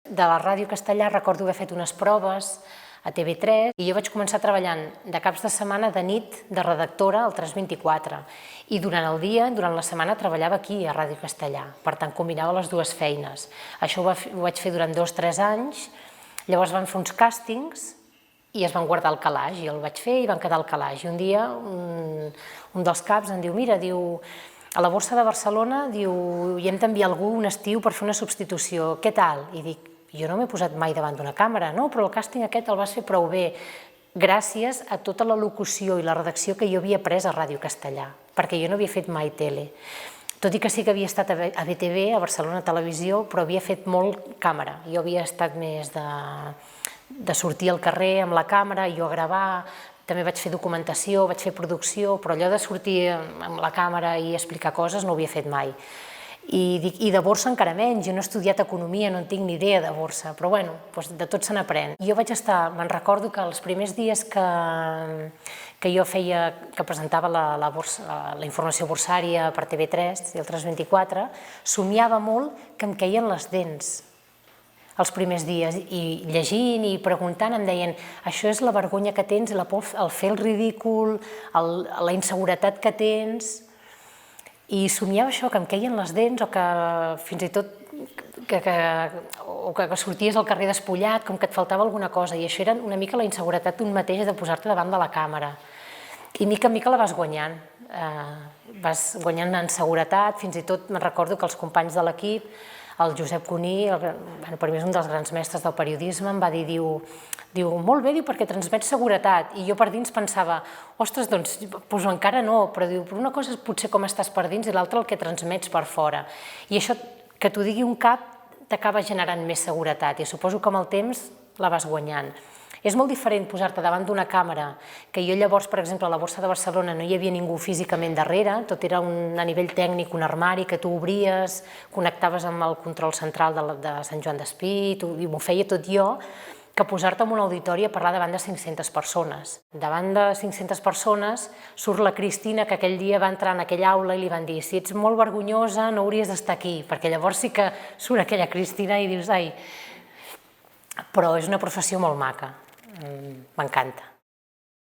De la Ràdio Castellà recordo haver fet unes proves a TV3 i jo vaig començar treballant de caps de setmana de nit de redactora al 324 i durant el dia, durant la setmana, treballava aquí a Ràdio Castellà, per tant combinava les dues feines. Això ho vaig fer durant 2 o 3 anys, llavors van fer uns càstings i es van guardar al calaix, i el vaig fer i van quedar al calaix. I un dia un dels caps em diu, mira, diu, a la Borsa de Barcelona, diu, i hem d'enviar algú un estiu per fer una substitució, què tal? I dic, jo no m'he posat mai davant d'una càmera, no, però el càsting aquest el vas fer prou bé, gràcies a tota la locució i la redacció que jo havia après a Ràdio Castellà, perquè jo no havia fet mai tele. Tot i que sí que havia estat a BTV, a Barcelona Televisió, però havia fet molt càmera. Jo havia estat més de sortir al carrer amb la càmera, jo a gravar, també vaig fer documentació, vaig fer producció, però allò de sortir amb la càmera i explicar coses no ho havia fet mai. I de borsa encara menys, jo no he estudiat economia, no en tinc ni idea de borsa, però bueno, de tot se n'aprèn. Jo vaig estar, me'n recordo que els primers dies que jo feia, que presentava la informació borsària per TV3 i el 324, somiava molt que em queien les dents els primers dies, i llegint i preguntant em deien això és la vergonya que tens, la por, el fer el ridícul, la inseguretat que tens, i somiava això, que em queien les dents o que fins i tot que sorties al carrer despullat, com que et faltava alguna cosa, i això era una mica la inseguretat d'un mateix de posar-te davant de la càmera. I mica en mica la vas guanyant en seguretat, fins i tot me'n recordo que els companys de l'equip, el Josep Cuní, per mi és un dels grans mestres del periodisme, em va dir, diu, molt bé, perquè transmets seguretat, i jo per dins pensava, ostres, doncs encara no, però diu, una cosa és potser com estàs per dins i l'altra el que transmets per fora. I això, que t'ho digui un cap, t'acaba generant més seguretat, i suposo que amb el temps la vas guanyant. És molt diferent posar-te davant d'una càmera, que jo llavors, per exemple, a la Borsa de Barcelona no hi havia ningú físicament darrere, tot era a nivell tècnic un armari que tu obries, connectaves amb el control central de Sant Joan d'Espí, i m'ho feia tot jo, que posar-te en un auditori a parlar davant de 500 persones. Davant de 500 persones surt la Cristina, que aquell dia va entrar en aquella aula i li van dir si ets molt vergonyosa no hauries d'estar aquí, perquè llavors sí que surt aquella Cristina i dius, ai, però és una professió molt maca. M'encanta.